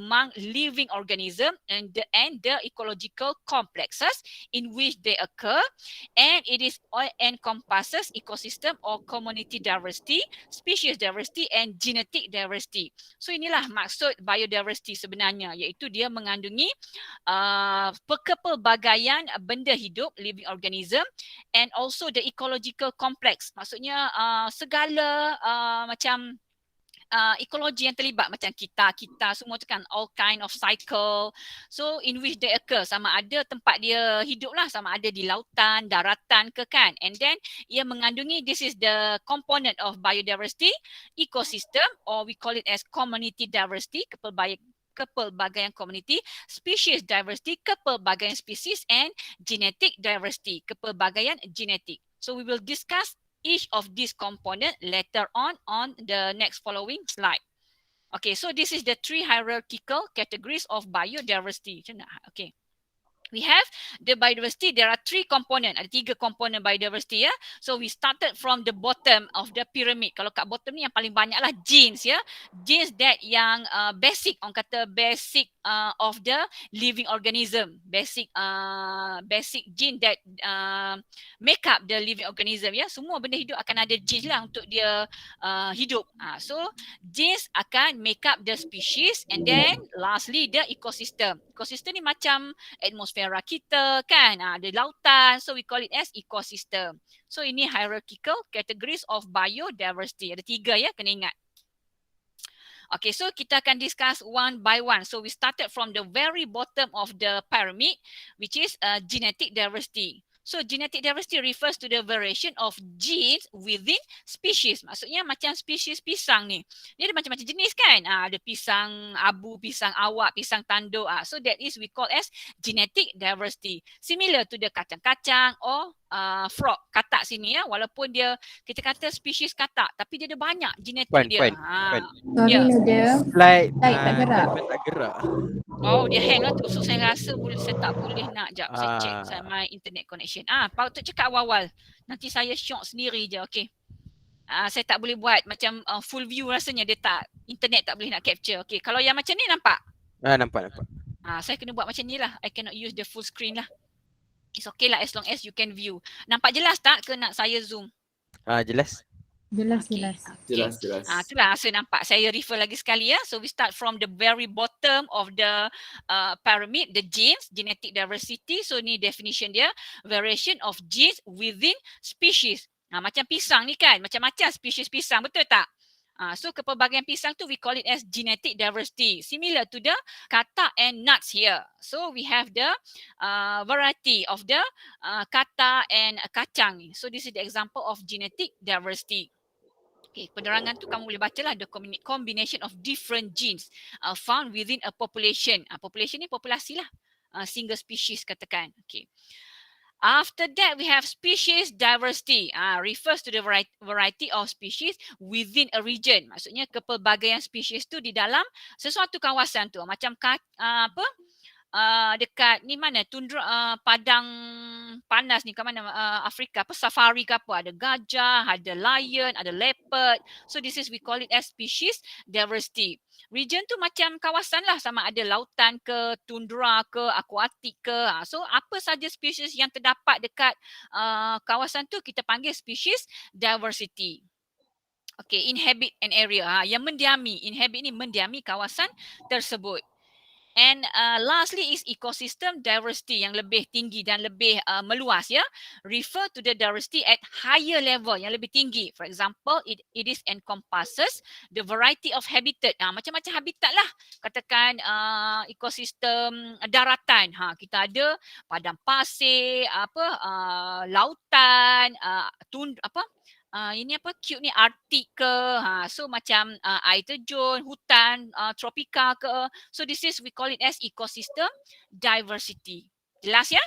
among living organism and the ecological complexes in which they occur, and it is all encompasses ecosystem or community diversity, species diversity and genetic diversity. So inilah maksud biodiversity sebenarnya, iaitu dia mengandungi kepelbagaian benda hidup, living organism, and also the ecological complex. Maksudnya segala macam ekologi yang terlibat, macam kita semua tu kan, all kind of cycle, so in which they occur, sama ada tempat dia hidup lah, sama ada di lautan, daratan ke kan, and then ia mengandungi, this is the component of biodiversity, ecosystem, or we call it as community diversity, kepelbagaian community, species diversity, kepelbagaian species, and genetic diversity, kepelbagaian genetik. So we will discuss each of these components later on the next following slide. Okay, so this is the three hierarchical categories of biodiversity. Okay. We have the biodiversity, there are three components, ada tiga komponen biodiversity ya. So we started from the bottom of the pyramid. Kalau kat bottom ni yang paling banyak lah genes ya. Genes that yang basic, orang kata basic of the living organism. Basic gene that make up the living organism ya. Semua benda hidup akan ada genes lah untuk dia hidup. So genes akan make up the species, and then lastly the ecosystem. Ecosystem ni macam atmosfera kita kan, ada lautan, so we call it as ecosystem. So ini hierarchical categories of biodiversity. Ada tiga ya, kena ingat. Okay, so kita akan discuss one by one. So we started from the very bottom of the pyramid, which is genetic diversity. So genetic diversity refers to the variation of genes within species. Maksudnya macam spesies pisang ni. Dia ada macam-macam jenis kan? Ada pisang abu, pisang awak, pisang tanduk. So that is we call as genetic diversity. Similar to the kacang-kacang or frog, katak sini ya. Walaupun dia, kita kata spesies katak, tapi dia ada banyak genetik dia. Sorry dia. Slide tak gerak. Tak gerak. Oh, dia hang lah tu. So saya rasa saya tak boleh nak. Sekejap, saya check saya my internet connection. Patut cakap awal-awal. Nanti saya shock sendiri je, okay. Saya tak boleh buat macam full view, rasanya dia tak, internet tak boleh nak capture. Okay, kalau yang macam ni nampak? Nampak. Saya kena buat macam ni lah. I cannot use the full screen lah. It's okay lah as long as you can view. Nampak jelas tak ke nak saya zoom? Jelas. Jelas. Itulah saya nampak. Saya refer lagi sekali ya. So we start from the very bottom of the pyramid, the genes, genetic diversity. So ni definition dia, variation of genes within species. Macam pisang ni kan, macam-macam spesies pisang, betul tak? So kepelbagaian pisang tu we call it as genetic diversity, similar to the katak and nuts here. So we have the variety of the katak and kacang ni. So this is the example of genetic diversity. Okay, penerangan tu kamu boleh baca lah, the combination of different genes found within a population. Population ni populasi lah, single species katakan. Okay. After that, we have species diversity. Refers to the variety of species within a region. Maksudnya kepelbagaian species tu di dalam sesuatu kawasan tu. Macam dekat ni mana, tundra, padang panas ni ke mana, Afrika, safari ke apa, ada gajah, ada lion, ada leopard. So this is we call it as species diversity. Region tu macam kawasan lah, sama ada lautan ke, tundra ke, aquatic ke. So apa saja spesies yang terdapat dekat kawasan tu kita panggil species diversity. Okay, inhabit an area, yang mendiami, inhabit ni mendiami kawasan tersebut. And lastly is ecosystem diversity, yang lebih tinggi dan lebih meluas ya. Refer to the diversity at higher level, yang lebih tinggi. For example, it is encompasses the variety of habitat. Macam-macam habitat lah. Katakan ekosistem daratan. Kita ada padang pasir, lautan, ini apa, cute ni, Arctic ke, so macam air terjun, hutan, tropika ke. So this is we call it as ecosystem diversity. Jelas ya?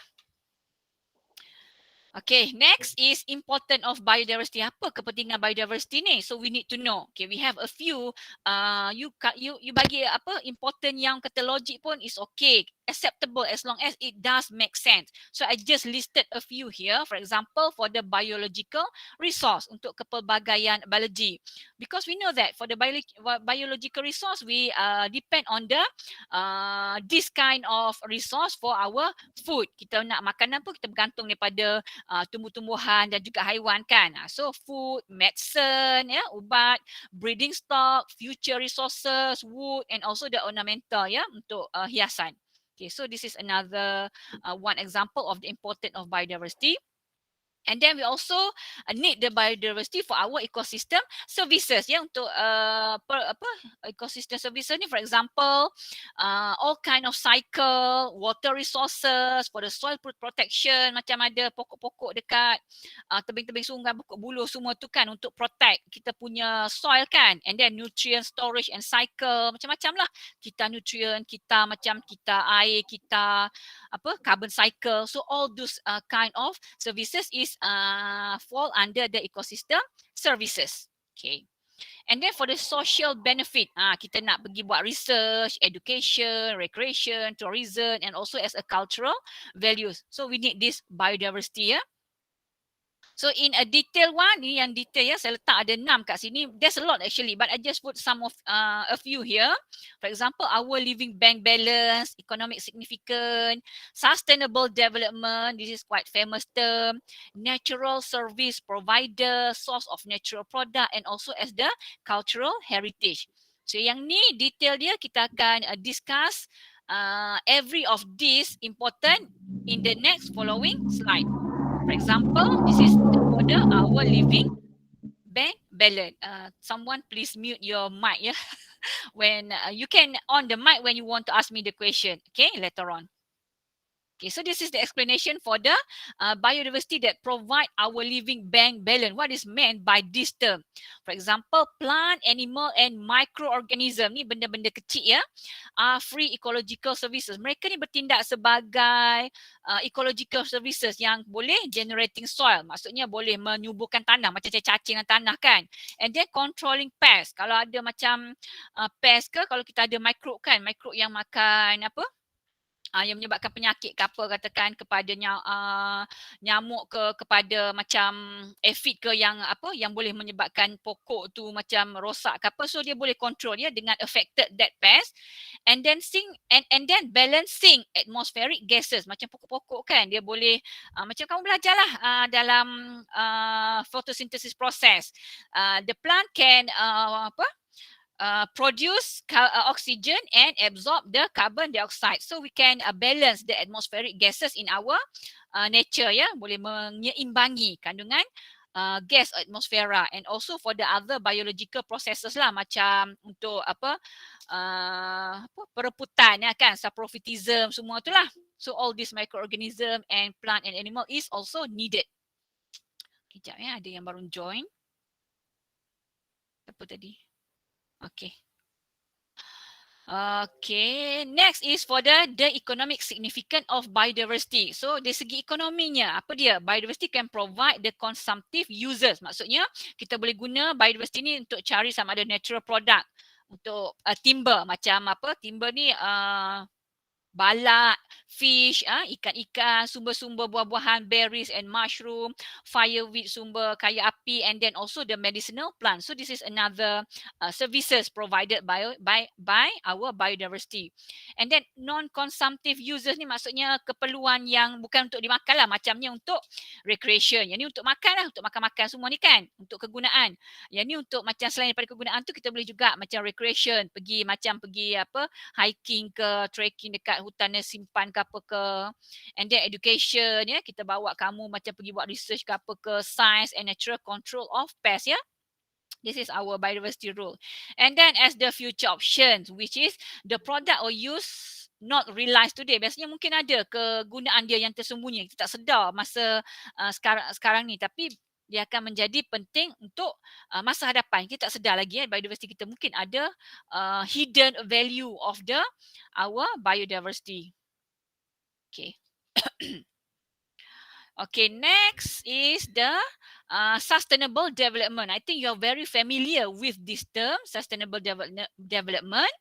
Okay, next is important of biodiversity. Apa kepentingan biodiversity ni? So we need to know. Okay, we have a few. You bagi apa important yang kata logik pun is okay, acceptable as long as it does make sense. So I just listed a few here. For example, for the biological resource untuk kepelbagaian biologi, because we know that for the biological resource we depend on the this kind of resource for our food. Kita nak makanan pun kita bergantung daripada tumbuh-tumbuhan dan juga haiwan kan. So food, medicine, ubat, breeding stock, future resources, wood and also the ornamental untuk hiasan. Okay, so this is another one example of the importance of biodiversity. And then we also need the biodiversity for our ecosystem services untuk ecosystem services ni, for example all kind of cycle, water resources, for the soil protection, macam ada pokok-pokok dekat tebing-tebing sungai, pokok buluh semua tu kan untuk protect kita punya soil kan. And then nutrient storage and cycle, macam-macam lah. Kita nutrient, kita macam kita air, kita carbon cycle. So all those kind of services is fall under the ecosystem services. Okay. And then for the social benefit, kita nak pergi buat research, education, recreation, tourism and also as a cultural values. So we need this biodiversity So in a detail one, ni yang detail saya letak ada 6 kat sini. There's a lot actually, but I just put some of a few here. For example, our living bank balance, economic significance, sustainable development, this is quite famous term, natural service provider, source of natural product and also as the cultural heritage. So yang ni detail dia kita akan discuss every of these important in the next following slide. For example, this is for our living bank balance. Someone please mute your mic when you can on the mic when you want to ask me the question, okay, later on. Okay, so this is the explanation for the biodiversity that provide our living bank balance. What is meant by this term? For example, plant, animal and microorganism ni benda-benda kecil free ecological services. Mereka ni bertindak sebagai ecological services yang boleh generating soil. Maksudnya boleh menyuburkan tanah macam cacing tanah kan. And then controlling pest. Kalau ada macam pest ke, kalau kita ada microbe kan, microbe yang makan yang menyebabkan penyakit ke apa katakan kepada nyamuk ke, kepada macam aphid ke yang boleh menyebabkan pokok tu macam rosak ke apa, so dia boleh control dengan affected that pest. And then and then balancing atmospheric gases, macam pokok-pokok kan dia boleh macam kamu belajar lah dalam photosynthesis process, the plant can produce oxygen and absorb the carbon dioxide. So we can balance the atmospheric gases in our nature boleh menyeimbangi kandungan gas atmosfera, and also for the other biological processes lah macam untuk pereputan kan, saprophytism semua tu lah. So all these microorganism and plant and animal is also needed. Kejap ada yang baru join. Apa tadi? Okay. Okay, next is for the economic significance of biodiversity. So dari segi ekonominya, apa dia? Biodiversity can provide the consumptive uses. Maksudnya kita boleh guna biodiversity ni untuk cari sama ada natural product untuk timber, macam timber ni balak, fish, ikan-ikan, sumber-sumber buah-buahan, berries and mushroom, fireweed, sumber kayu api, and then also the medicinal plants. So this is another services provided by our biodiversity. And then non-consumptive uses ni maksudnya keperluan yang bukan untuk dimakan lah, macamnya untuk recreation. Yang ni untuk makan lah, untuk makan-makan semua ni kan, untuk kegunaan. Yang ni untuk macam selain daripada kegunaan tu, kita boleh juga macam recreation, pergi hiking ke, trekking dekat hutan simpan ke apa ke. And then education kita bawa kamu macam pergi buat research ke apa ke, science and natural control of pests This is our biodiversity rule. And then as the future options, which is the product or use not realized today. Biasanya mungkin ada kegunaan dia yang tersembunyi, kita tak sedar masa sekarang ni, tapi dia akan menjadi penting untuk masa hadapan. Kita tak sedar lagi biodiversity kita mungkin ada hidden value of our biodiversity. Okay. Okay, next is the sustainable development. I think you're very familiar with this term, sustainable development,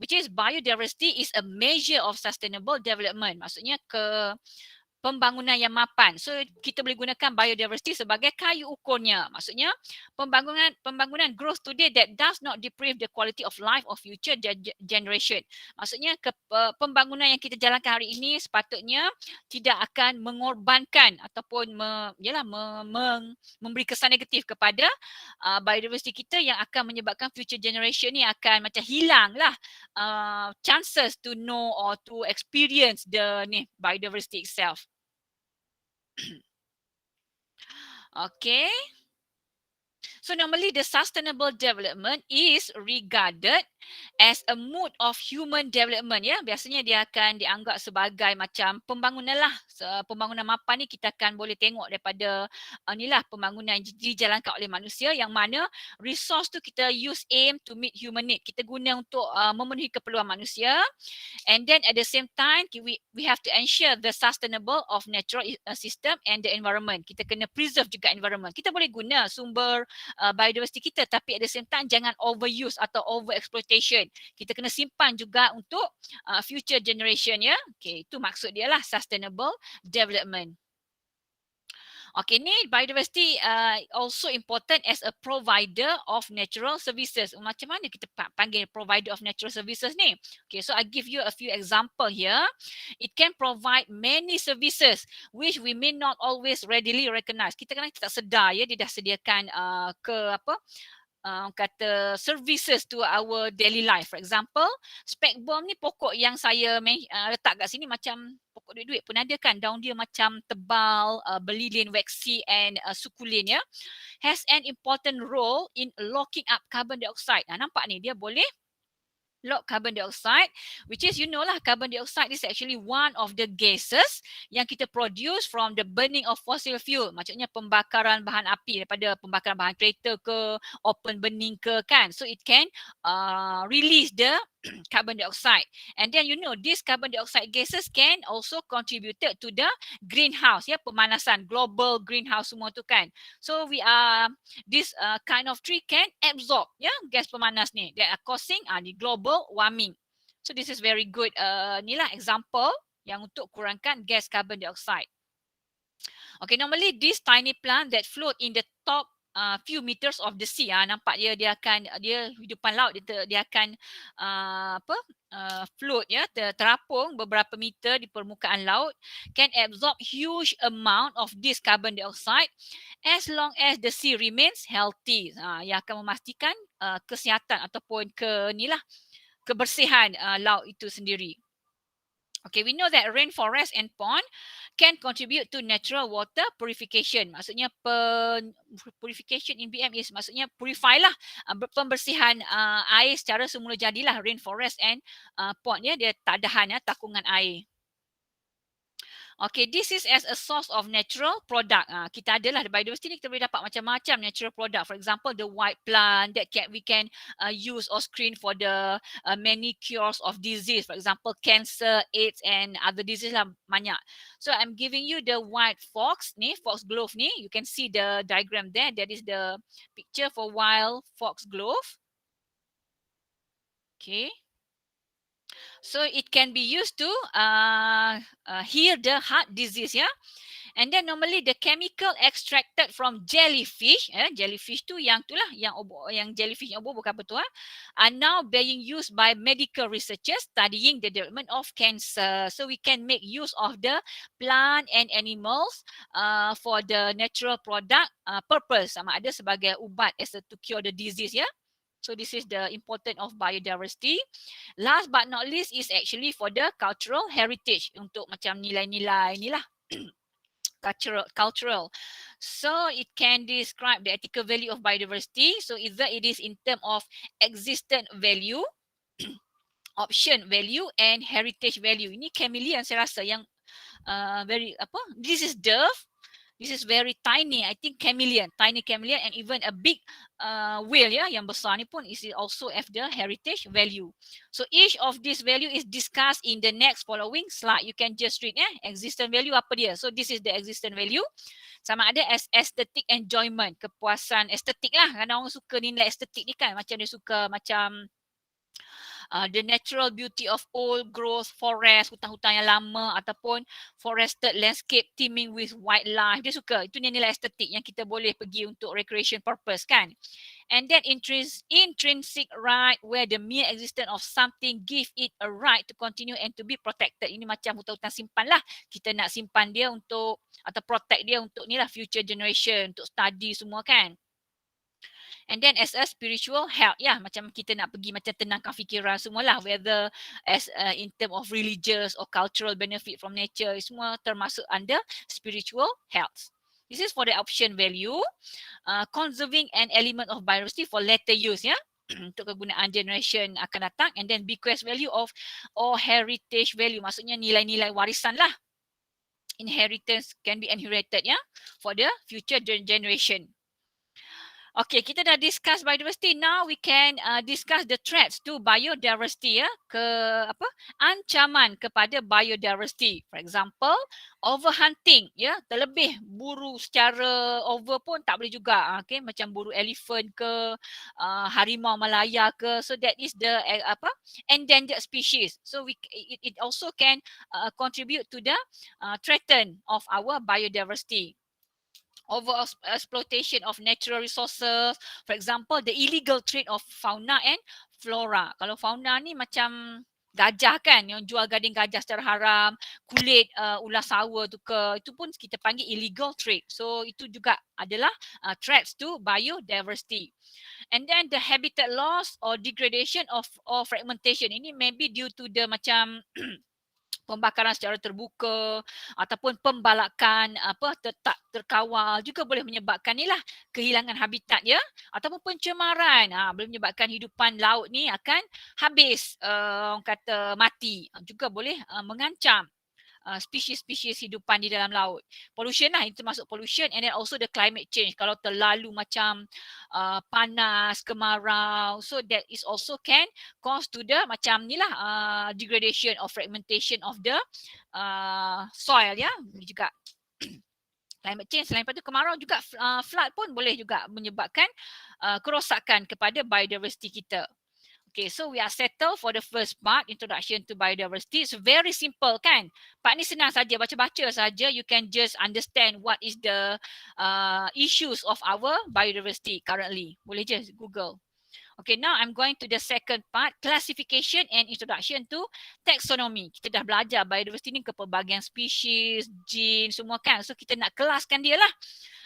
which is biodiversity is a measure of sustainable development. Maksudnya pembangunan yang mapan. So kita boleh gunakan biodiversity sebagai kayu ukurnya. Maksudnya pembangunan growth today that does not deprive the quality of life of future generation. Maksudnya pembangunan yang kita jalankan hari ini sepatutnya tidak akan mengorbankan ataupun memberi kesan negatif kepada biodiversity kita yang akan menyebabkan future generation ni akan macam hilang lah chances to know or to experience the biodiversity itself. Okay. So normally the sustainable development is regarded as a mode of human development, ya. Biasanya dia akan dianggap sebagai macam pembangunan lah. Pembangunan mapan ni kita akan boleh tengok daripada inilah pembangunan dijalankan oleh manusia yang mana resource tu kita use aim to meet human need. Kita guna untuk memenuhi keperluan manusia. And then at the same time we have to ensure the sustainable of natural system and the environment. Kita kena preserve juga environment. Kita boleh guna sumber biodiversity kita tapi at the same time jangan overuse atau overexploitation. Kita kena simpan juga untuk future generation, ya. Okay, itu maksud dia lah sustainable development. Okay, ni biodiversity also important as a provider of natural services. Macam mana kita panggil provider of natural services ni? Okay, so I give you a few example here. It can provide many services which we may not always readily recognize. Kita kadang tak sedar, ya, dia dah sediakan kata services to our daily life. For example, spec bomb ni pokok yang saya letak kat sini macam pokok duit-duit pun ada kan. Daun dia macam tebal, berlilin, waxy and sukulin, ya. Has an important role in locking up carbon dioxide. Nampak ni dia boleh lock carbon dioxide, which is, you know lah, carbon dioxide is actually one of the gases yang kita produce from the burning of fossil fuel. Maksudnya pembakaran bahan api daripada pembakaran bahan kereta ke, open burning ke kan. So it can release the carbon dioxide. And then you know these carbon dioxide gases can also contributed to the greenhouse, ya, pemanasan, global greenhouse semua tu kan. So this kind of tree can absorb, ya, gas pemanas ni that are causing the global warming. So this is very good ni lah example yang untuk kurangkan gas carbon dioxide. Okay, normally this tiny plant that float in the top few meters of the sea, nampak dia hidupan laut, dia akan float, ya, terapung beberapa meter di permukaan laut, can absorb huge amount of this carbon dioxide as long as the sea remains healthy. Yang akan memastikan kesihatan ataupun kebersihan laut itu sendiri. Okay, we know that rainforest and pond can contribute to natural water purification. Maksudnya purification in BM is maksudnya purify lah, pembersihan air secara semula jadilah rainforest and pond, ya, dia tak tahan, ya, takungan air. Okay, this is as a source of natural product. Kita adalah di biodiversity ni kita boleh dapat macam-macam natural product. For example, the white plant that we can use or screen for the many cures of disease. For example, cancer, AIDS and other disease lah banyak. So I'm giving you the white fox ni, foxglove ni. You can see the diagram there. That is the picture for wild foxglove. Okay. So it can be used to heal the heart disease, ya. And then normally the chemical extracted from jellyfish, jellyfish tu yang jellyfish yang bukan betul, are now being used by medical researchers studying the development of cancer. So we can make use of the plant and animals for the natural product purpose, sama ada sebagai ubat as to cure the disease, ya. So this is the importance of biodiversity. Last but not least is actually for the cultural heritage, untuk macam nilai-nilai ni lah. Cultural. So it can describe the ethical value of biodiversity. So either it is in terms of existent value, option value and heritage value. Ini chameleon saya rasa yang this is dove. This is very tiny, I think chameleon, tiny chameleon, and even a big whale ya, yang besar ni pun is also have the heritage value. So each of this value is discussed in the next following slide. You can just read existence value apa dia. So this is the existence value. Sama ada as aesthetic enjoyment, kepuasan estetik lah. Kadang orang suka nilai estetik ni kan, macam dia suka macam the natural beauty of old growth forest, hutan-hutan yang lama, ataupun forested landscape teeming with wildlife. Dia suka. Itu nilai estetik yang kita boleh pergi untuk recreation purpose kan. And then intrinsic right, where the mere existence of something give it a right to continue and to be protected. Ini macam hutan-hutan simpan lah. Kita nak simpan dia untuk, atau protect dia untuk ni lah future generation, untuk study semua kan. And then as a spiritual health, ya, macam kita nak pergi macam tenangkan fikiran semualah, whether as in term of religious or cultural benefit from nature, semua termasuk under spiritual health. This is for the option value, conserving an element of biodiversity for later use, ya, untuk kegunaan generation akan datang. And then bequest value of or heritage value, maksudnya nilai-nilai warisan lah. Inheritance can be inherited, ya, for the future generation. Okay, kita dah discuss biodiversity. Now we can discuss the threats to biodiversity, ya, ancaman kepada biodiversity. For example, overhunting, ya, terlebih buru secara over pun tak boleh juga. Okay, macam buru elephant ke, harimau Malaya ke. So that is the endangered species. So it also can contribute to the threaten of our biodiversity. Over exploitation of natural resources, for example, the illegal trade of fauna and flora. Kalau fauna ni macam gajah kan, yang jual gading gajah secara haram, kulit ular sawa tu ke, itu pun kita panggil illegal trade. So itu juga adalah threats to biodiversity. And then the habitat loss or degradation or fragmentation, ini maybe due to the macam pembakaran secara terbuka ataupun pembalakan tak terkawal juga boleh menyebabkan ni lah kehilangan habitat ya, ataupun pencemaran boleh menyebabkan hidupan laut ni akan habis, orang kata mati, juga boleh mengancam spesies-spesies hidupan di dalam laut. Pollution lah, itu masuk pollution, and then also the climate change. Kalau terlalu macam panas, kemarau, so that is also can cause to the macam ni lah degradation or fragmentation of the soil ya. Juga climate change, selain daripada kemarau juga flood pun boleh juga menyebabkan kerosakan kepada biodiversity kita. Okay, so we are settled for the first part, introduction to biodiversity. It's very simple kan? Part ni senang saja, baca-baca saja. You can just understand what is the issues of our biodiversity currently. Boleh je Google. Okay, now I'm going to the second part, classification and introduction to taxonomy. Kita dah belajar biodiversity ni kepelbagian spesies, jenis, semua kan. So kita nak kelaskan dia lah.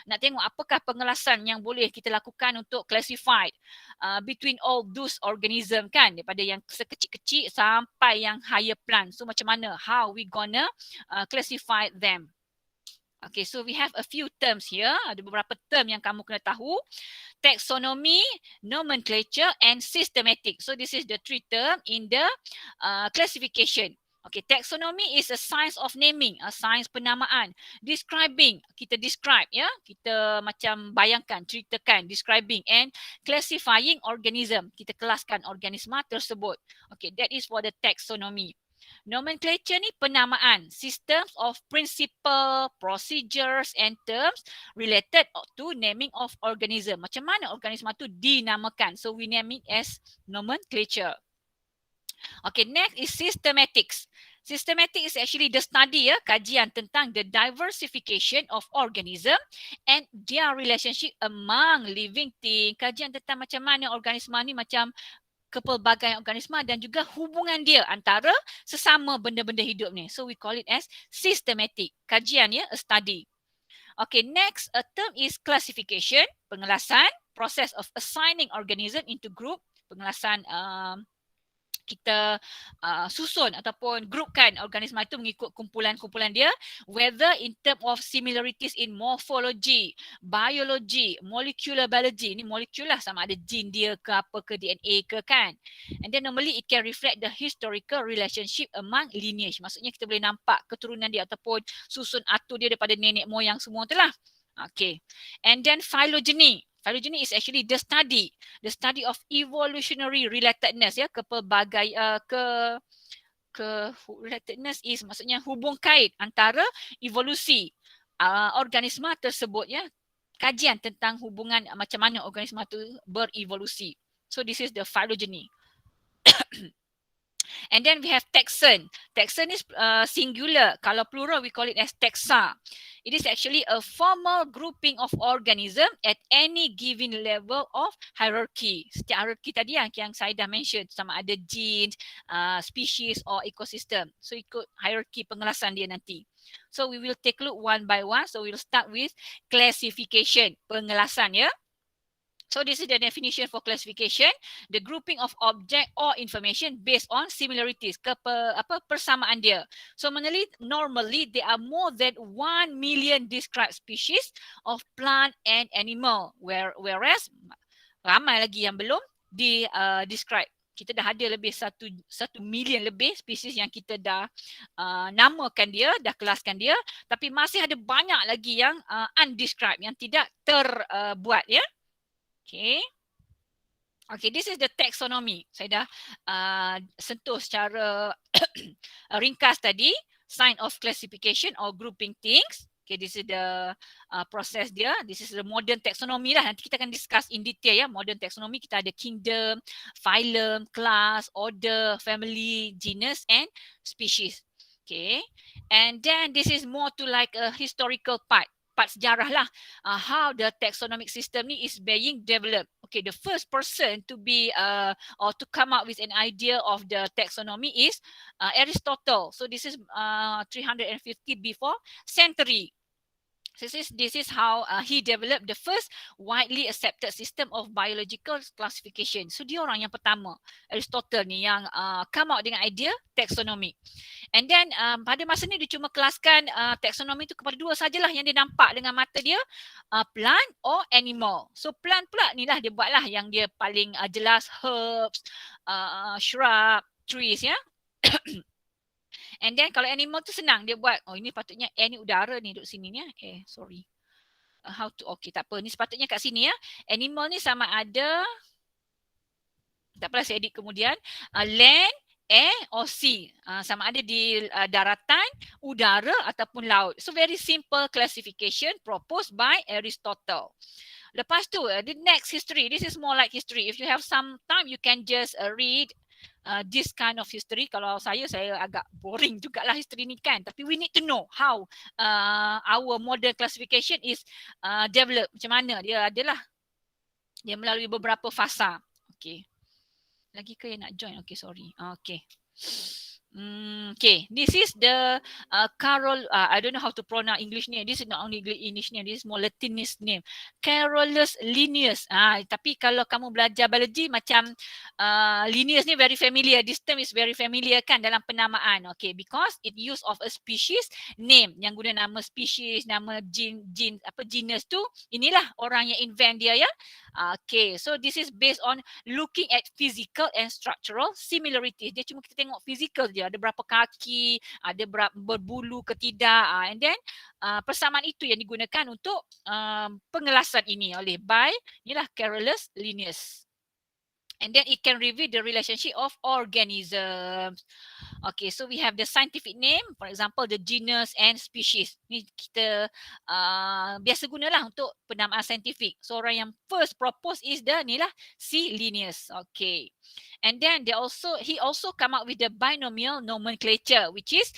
Nak tengok apakah pengelasan yang boleh kita lakukan untuk classify between all those organism kan, daripada yang sekecil-kecil sampai yang higher plant. So macam mana, how we gonna classify them. Okay, so we have a few terms here. Ada beberapa term yang kamu kena tahu. Taxonomy, nomenclature and systematic. So this is the three term in the classification. Okay, taxonomy is a science of naming, a science penamaan. Describing, kita describe ya, kita macam bayangkan, ceritakan, describing and classifying organism. Kita kelaskan organisma tersebut. Okay, that is for the taxonomy. Nomenclature ni penamaan, systems of principle, procedures and terms related to naming of organism. Macam mana organisma tu dinamakan. So we name it as nomenclature. Okay, next is systematics. Systematic is actually the study ya, kajian tentang the diversification of organism and their relationship among living things. Kajian tentang macam mana organisma ni macam kepelbagaian organisma dan juga hubungan dia antara sesama benda-benda hidup ni. So we call it as systematic. Kajian ya, a study. Okay, next a term is classification, pengelasan, process of assigning organism into group, pengelasan kita susun ataupun grupkan organisma itu mengikut kumpulan-kumpulan dia, whether in term of similarities in morphology, biology, molecular biology. Ini molekul lah, sama ada gene dia ke apa ke, DNA ke kan. And then normally it can reflect the historical relationship among lineage. Maksudnya kita boleh nampak keturunan dia ataupun susun atur dia daripada nenek moyang semua tu lah. Okay. And then phylogeny. Phylogeny is actually the study of evolutionary relatedness, ya, ke pelbagai relatedness is maksudnya hubung kait antara evolusi organisma tersebut, ya, kajian tentang hubungan macam mana organisma tu berevolusi. So this is the phylogeny. And then we have taxon. Taxon is singular. Kalau plural, we call it as taxa. It is actually a formal grouping of organism at any given level of hierarchy. Setiap hierarchy tadi yang saya dah mention, sama ada genes, species or ecosystem. So ikut hierarchy pengelasan dia nanti. So we will take a look one by one. So we will start with classification, pengelasan, ya. So this is the definition for classification, the grouping of object or information based on similarities, persamaan dia. So normally there are more than 1 million described species of plant and animal, whereas ramai lagi yang belum describe. Kita dah ada lebih 1 million lebih spesies yang kita dah namakan dia, dah kelaskan dia, tapi masih ada banyak lagi yang undescribed, yang tidak terbuat, ya. Okay, this is the taxonomy. Saya dah sentuh secara ringkas tadi. Sign of classification or grouping things. Okay, this is the process dia. This is the modern taxonomy lah. Nanti kita akan discuss in detail, ya. Modern taxonomy kita ada kingdom, phylum, class, order, family, genus and species. Okay, and then this is more to like a historical part sejarah lah, how the taxonomic system ni is being developed. Okay, the first person to be or to come up with an idea of the taxonomy is Aristotle. So this is 350 before century. This is how he developed the first widely accepted system of biological classification. So dia orang yang pertama, Aristotle ni, yang come out dengan idea taxonomy. And then pada masa ni dia cuma kelaskan taxonomy tu kepada 2 sajalah yang dia nampak dengan mata dia, plant or animal. So plant pula ni lah dia buat lah yang dia paling jelas, herbs, shrub, trees, ya. And then kalau animal tu senang dia buat. Oh, ini patutnya air ni udara ni duduk sini ni, ya. Sorry. How to, okay, tak apa. Ni sepatutnya kat sini, ya. Animal ni sama ada, tak apalah saya edit kemudian, land, air or sea. Sama ada di daratan, udara ataupun laut. So very simple classification proposed by Aristotle. Lepas tu, the next history. This is more like history. If you have some time, you can just read this kind of history. Kalau saya agak boring jugalah history ni kan. Tapi we need to know how our modern classification is developed. Macam mana dia adalah. Dia melalui beberapa fasa. Okay. Lagi ke yang nak join? Okay, sorry. Okay. Okay, this is the Carol, I don't know how to pronounce English name. This is not only English name, this is more Latinist name. Carolus Linnaeus. Tapi kalau kamu belajar biology macam Linnaeus ni very familiar. This term is very familiar kan dalam penamaan. Okay, because it use of a species name. Yang guna nama species, nama genus tu. Inilah orang yang invent dia, ya. Okay, so this is based on looking at physical and structural similarities. Dia cuma kita tengok physical je. Ada berapa kaki, ada berbulu ke tidak. And then persamaan itu yang digunakan untuk pengelasan ini oleh inilah Carolus Linnaeus. And then it can reveal the relationship of organisms. Okay, so we have the scientific name, for example, the genus and species. Ni kita biasa gunalah untuk penamaan saintifik. So orang yang first propose is ni lah, C. Linnaeus. Okay. And then he also come up with the binomial nomenclature, which is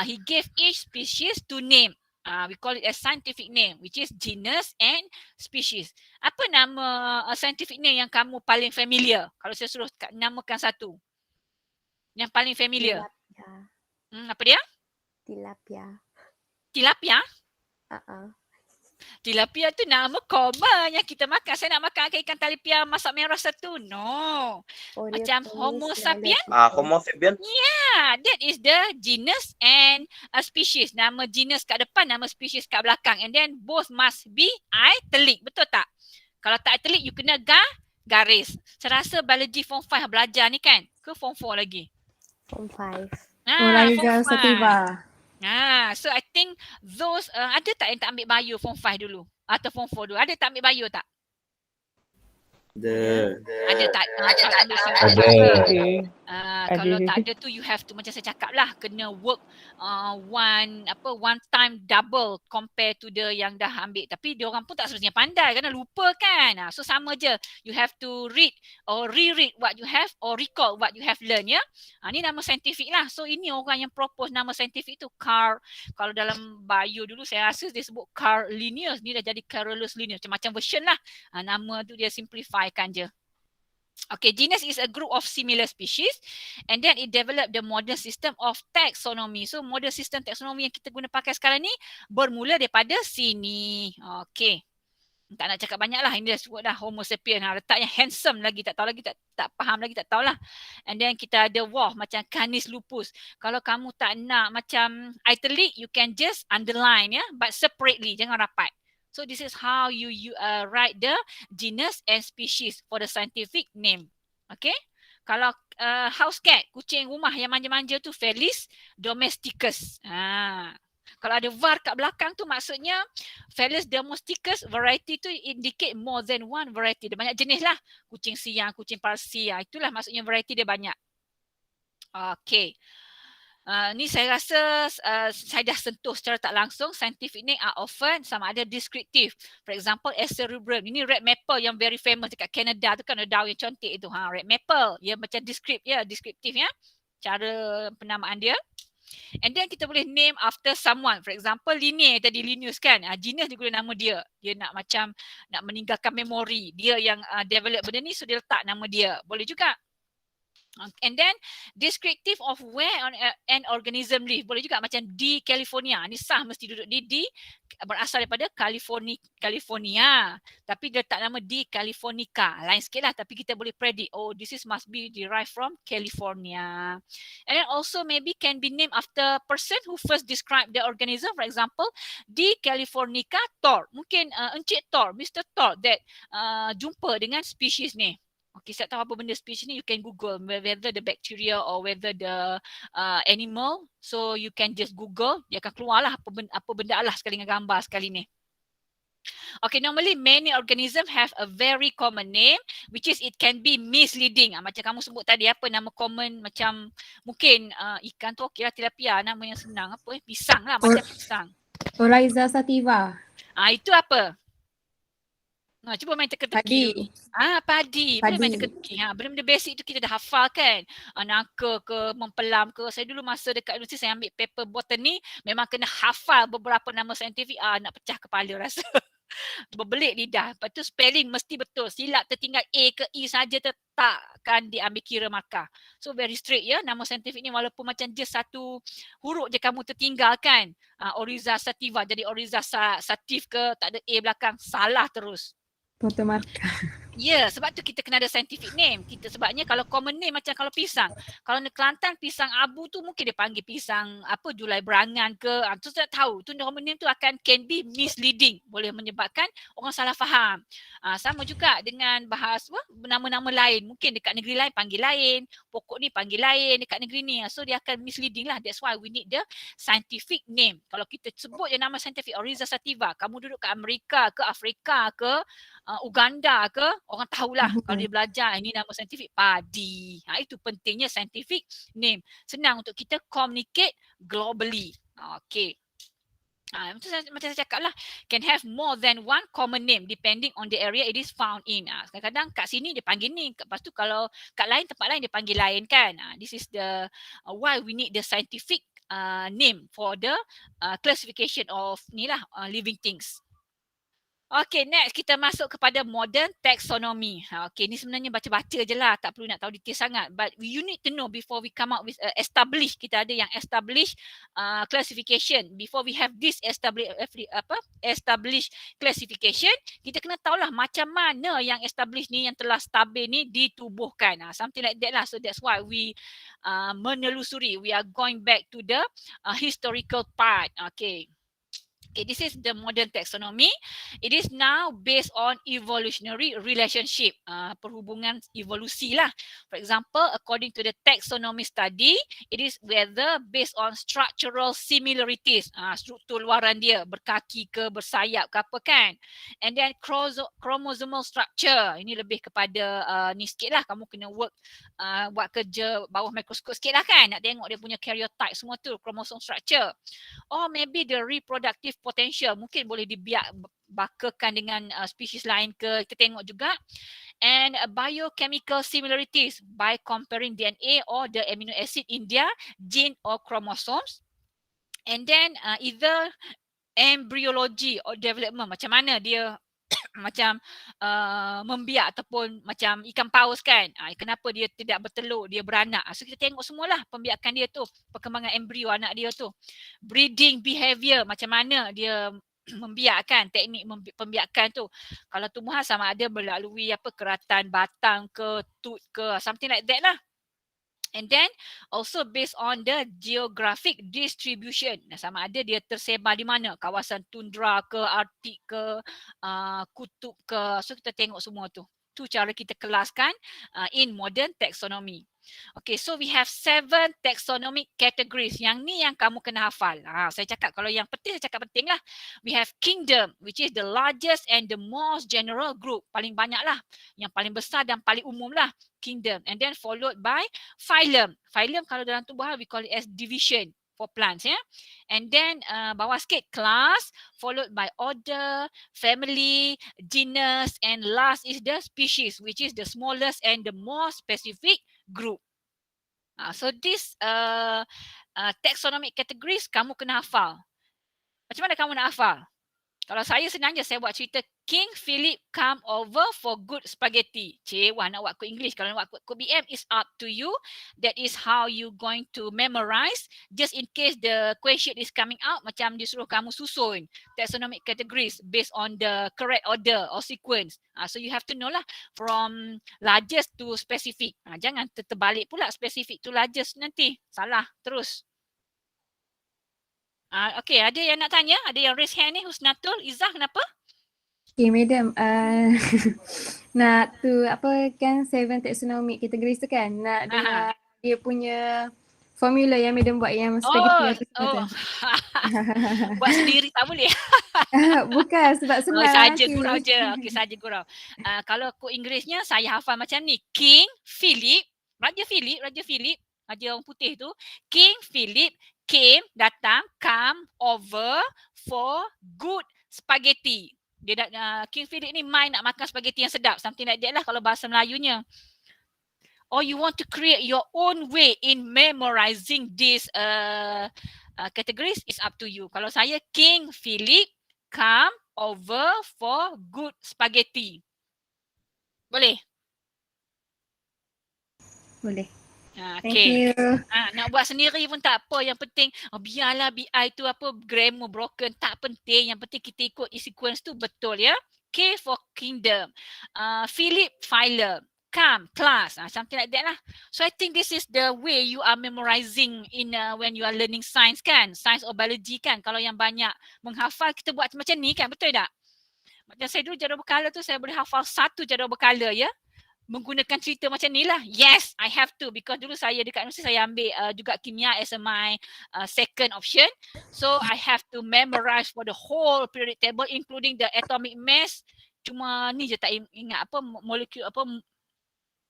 he gave each species two name. We call it a scientific name, which is genus and species. Apa nama scientific name yang kamu paling familiar? Kalau saya suruh namakan satu. Yang paling familiar. Tilapia. Apa dia? Tilapia. Tilapia? Tilapia tu nama common yang kita makan. Saya nak makan ikan tilapia masak merah satu. No. Macam Homo sapien. Homo sapien. Yeah, that is the genus and a species. Nama genus kat depan, nama species kat belakang. And then both must be italic. Betul tak? Kalau tak italic, you kena garis. Saya rasa biology form 5 belajar ni kan? Ke form 4 lagi? Form 5. Form 5. Sativa. So I think those, ada tak yang tak ambil bio form 5 dulu? Atau form 4 dulu? Ada tak ambil bio tak? Ada tak? Kalau tak ada tu you have to, macam saya cakap lah, kena work one time double compare to the yang dah ambil. Tapi dia orang pun tak sebenarnya pandai kerana lupa kan. So sama je, you have to read or reread what you have or recall what you have learned ya. Ni nama saintifik lah. So ini orang yang propose nama saintifik tu Carl. Kalau dalam bio dulu saya rasa dia sebut Carl Linnaeus, ni dah jadi Carolus Linnaeus, macam-macam version lah. Nama tu dia simplify kan je. Okay, genus is a group of similar species and then it developed the modern system of taxonomy. So modern system taxonomy yang kita guna pakai sekarang ni bermula daripada sini. Okay. Tak nak cakap banyak lah. Ini dah sebut dah Homo sapien. Letaknya handsome lagi. Tak tahu lagi, tak faham lagi, tak tahulah. And then kita ada macam Canis lupus. Kalau kamu tak nak macam italic, you can just underline ya. But separately, jangan rapat. So this is how you write the genus and species for the scientific name. Okay. Kalau house cat, kucing rumah yang manja-manja tu Felis domesticus. Kalau ada var kat belakang tu maksudnya Felis domesticus variety tu indicate more than one variety. Dia banyak jenis lah. Kucing siang, kucing parsi. Itulah maksudnya variety dia banyak. Okay. Ni saya rasa saya dah sentuh secara tak langsung. Scientific name are often sama ada descriptive. For example, cerebrum. Ini red maple yang very famous dekat Canada tu kan, ada daun yang cantik itu. Red maple. Dia macam descriptive ya. Cara penamaan dia. And then kita boleh name after someone. For example, Linnaeus tadi, Linnaeus kan. Genus dia guna nama dia. Dia nak macam nak meninggalkan memori. Dia yang develop benda ni, so dia letak nama dia. Boleh juga. And then descriptive of where an organism live. Boleh juga macam di California. Ni sah mesti duduk di berasal daripada California. Tapi dia letak nama di Californica. Lain sikit lah, tapi kita boleh predict. Oh, this is must be derived from California. And then also maybe can be named after person who first described the organism. For example, di Californica Thor. Mungkin Encik Thor, Mr. Thor that jumpa dengan species ni. Okay, saya tahu apa benda species ni, you can Google whether the bacteria or whether the animal. So you can just Google, dia akan keluar lah apa benda lah sekali dengan gambar sekali ni. Okay, normally many organisms have a very common name which is it can be misleading. Macam kamu sebut tadi apa nama common, macam mungkin ikan tu okey lah, tilapia, nama yang senang apa pisang lah, macam pisang. Oryza sativa. Itu apa? Cuba main teka-teki dulu. Padi. Boleh main teka-teki. Benda-benda basic tu kita dah hafal kan. Nangka ke, mempelam ke. Saya dulu masa dekat universiti saya ambil paper botany, memang kena hafal beberapa nama saintifik. Nak pecah kepala rasa. Berbelit lidah. Lepas tu spelling mesti betul. Silap tertinggal A ke E saja takkan diambil kira markah. So very straight ya. Nama saintifik ni walaupun macam just satu huruf je kamu tertinggal kan. Oryza sativa jadi Oryza sativ ke, tak ada A belakang. Salah terus. Foto markah. Ya, sebab tu kita kena ada scientific name. Sebabnya kalau common name macam kalau pisang. Kalau di Kelantan pisang abu tu mungkin dia panggil pisang Julai Berangan ke. Tu tak tahu. Tu common name tu can be misleading. Boleh menyebabkan orang salah faham. Sama juga dengan nama-nama lain. Mungkin dekat negeri lain panggil lain. Pokok ni panggil lain dekat negeri ni. So dia akan misleading lah. That's why we need the scientific name. Kalau kita sebut je nama scientific Oryza sativa. Kamu duduk kat Amerika ke Afrika ke Uganda ke, orang tahulah kalau dia belajar ini nama saintifik padi. Itu pentingnya scientific name. Senang untuk kita communicate globally. Okay. Macam saya cakap lah, can have more than one common name depending on the area it is found in. Kadang-kadang kat sini dia panggil ni, lepas tu kalau kat lain tempat lain dia panggil lain kan. This is the why we need the scientific name for the classification of living things. Okay, next kita masuk kepada modern taxonomy. Okay, ni sebenarnya baca-baca je lah, tak perlu nak tahu detail sangat. But you need to know before we come up with establish. Kita ada yang establish classification. Before we have this establish classification, kita kena tahulah macam mana yang establish ni, yang telah stabil ni ditubuhkan. Something like that lah. So that's why we menelusuri. We are going back to the historical part. Okay. Okay, this is the modern taxonomy. It is now based on evolutionary relationship, perhubungan evolusi lah. For example, according to the taxonomy study, it is whether based on structural similarities, struktur luaran dia, berkaki ke, bersayap ke apa kan. And then chromosomal structure, ini lebih kepada ni sikit lah, kamu kena work, buat kerja bawah mikroskop sikit lah kan, nak tengok dia punya karyotype semua tu, chromosome structure. Or maybe the reproductive potential, mungkin boleh dibiak bakakan dengan spesies lain ke, kita tengok juga. And biochemical similarities by comparing DNA or the amino acid in their gene or chromosomes. And then either embryology or development, macam mana dia macam membiak ataupun macam ikan paus kan, kenapa dia tidak bertelur, dia beranak. So kita tengok semualah pembiakan dia tu, perkembangan embrio anak dia tu. Breeding behavior, macam mana dia membiakkan, teknik pembiakan tu. Kalau tumbuhan sama ada melalui keratan batang ke, tut ke, something like that lah. And then also based on the geographic distribution. Sama ada dia tersebar di mana, kawasan tundra ke, Arktik ke, kutub ke. So kita tengok semua tu. Tu cara kita kelaskan in modern taxonomy. Okay, so we have 7 taxonomic categories. Yang ni yang kamu kena hafal. Saya cakap kalau yang penting, saya cakap penting lah. We have kingdom, which is the largest and the most general group. Paling banyak lah. Yang paling besar dan paling umum lah. Kingdom. And then followed by phylum. Phylum kalau dalam tumbuhan, we call it as division for plants. Yeah? And then bawah sikit, class, followed by order, family, genus, and last is the species, which is the smallest and the more specific group. So this taxonomic categories kamu kena hafal. Macam mana kamu nak hafal? Kalau saya senang je, saya buat cerita King Philip come over for good spaghetti. Wah, nak buat kod English. Kalau nak buat kod BM, is up to you. That is how you going to memorize. Just in case the question is coming out, macam dia suruh kamu susun taxonomic categories based on the correct order or sequence. So you have to know lah from largest to specific. Jangan terbalik pula specific to largest nanti. Salah terus. Okay, ada yang nak tanya? Ada yang raise hand ni, Husnatul, Izzah, kenapa? Okay, madam. Nak tu apa kan 7 taxonomic categories tu kan? Nak dengar dia punya formula yang madam buat yang spaghetti apa tu. Buat sendiri tak boleh. Bukan sebab senang. Saja gurau je. Okey, saja gurau. Kalau kod Inggerisnya saya hafal macam ni. King Philip, Raja Philip, Raja orang putih tu. King Philip came, datang, come over for good spaghetti. Dia King Philip ni main nak makan spaghetti yang sedap. Something like that lah kalau bahasa Melayunya. Or you want to create your own way in memorizing these categories, is up to you. Kalau saya, King Philip come over for good spaghetti. Boleh? Boleh. Okay. Thank you. Nak buat sendiri pun tak apa. Yang penting biarlah BI tu grammar broken, tak penting. Yang penting kita ikut sequence tu betul ya. K for kingdom, Philip phylum, come class, something like that lah. So I think this is the way you are memorizing in when you are learning science kan, science or biology kan. Kalau yang banyak menghafal, kita buat macam ni kan, betul tak? Macam saya dulu jadual berkala tu, saya boleh hafal 1 jadual berkala ya. Menggunakan cerita macam ni lah. Yes, I have to, because dulu saya dekat universiti saya ambil juga kimia as my second option. So I have to memorize for the whole periodic table including the atomic mass. Cuma ni je tak ingat apa molekul apa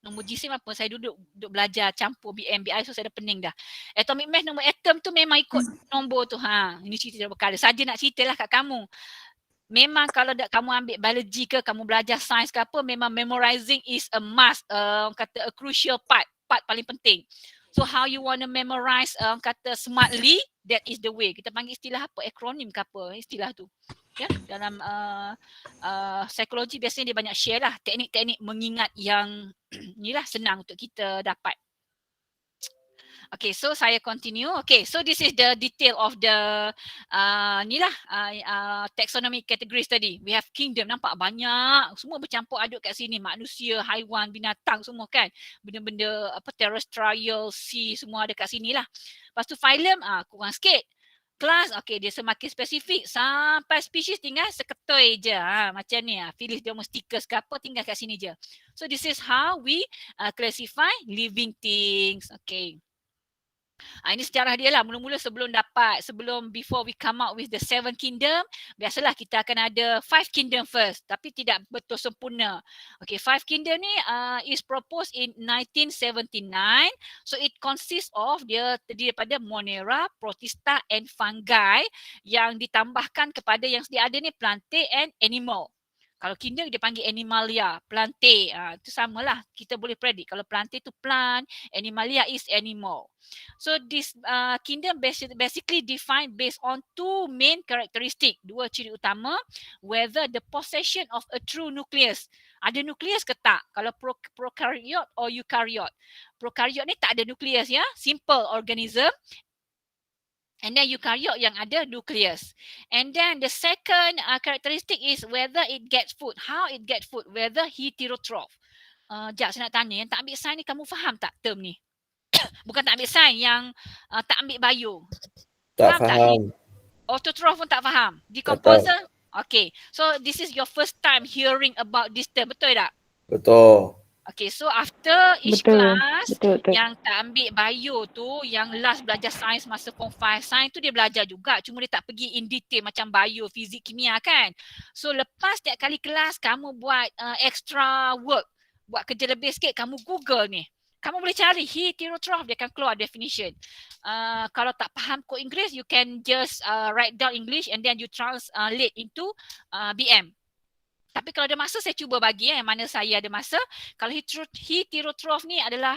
nombor jisim apa. Saya duduk belajar campur BMBI, so saya dah pening dah. Atomic mass, nombor atom tu memang ikut nombor tu. Ini cerita berkala. Saja nak ceritalah kat kamu. Memang kalau kamu ambil biology ke, kamu belajar sains ke apa, memang memorizing is a must, kata a crucial part paling penting. So how you want to memorize kata smartly, that is the way. Kita panggil istilah apa, akronim ke apa istilah tu. Ya, dalam psikologi biasanya dia banyak share lah teknik-teknik mengingat yang inilah senang untuk kita dapat. Okay, so saya continue. Okay, so this is the detail of the taxonomic categories tadi. We have kingdom, nampak banyak, semua bercampur aduk kat sini. Manusia, haiwan, binatang semua kan. Benda-benda apa terrestrial, sea semua ada kat sini lah. Lepas tu phylum, kurang sikit. Kelas, okay, dia semakin spesifik. Sampai spesies tinggal seketoi je. Macam ni, Felis domesticus ke apa, tinggal kat sini je. So this is how we classify living things. Okay. Ini sejarah dia lah. Mula-mula before we come out with the 7 kingdom, biasalah kita akan ada 5 kingdom first. Tapi tidak betul sempurna. Okay, 5 kingdom ni is proposed in 1979. So it consists of, dia terdiri daripada Monera, Protista and Fungi yang ditambahkan kepada yang sedia ada ni Plantae and Animal. Kalau kingdom dia panggil Animalia, Plantae. Itu samalah. Kita boleh predict. Kalau Plantae tu plant, Animalia is animal. So this kingdom basically defined based on 2 main characteristic, 2 ciri utama, whether the possession of a true nucleus. Ada nukleus ke tak? Kalau prokaryote or eukaryote. Prokaryote ni tak ada nukleus ya, simple organism. And then eukaryote yang ada nukleus. And then the second characteristic is whether it gets food. How it gets food? Whether heterotroph. Sekejap saya nak tanya, yang tak ambil sains ni kamu faham tak term ni? Bukan tak ambil sains, yang tak ambil bio. Tak faham. Autotroph pun tak faham. Decomposer? Okay. So this is your first time hearing about this term. Betul tak? Betul. Okay, so after each class yang tak ambil bio tu, yang last belajar sains masa form 5, sains tu dia belajar juga. Cuma dia tak pergi in detail macam bio, fizik, kimia kan. So lepas setiap kali kelas kamu buat extra work, buat kerja lebih sikit, kamu Google ni. Kamu boleh cari heterotroph, dia akan keluar definition. Kalau tak faham kod Inggeris, you can just write down English and then you translate into BM. Tapi kalau ada masa, saya cuba bagi yang mana saya ada masa. Kalau heterotroph ni adalah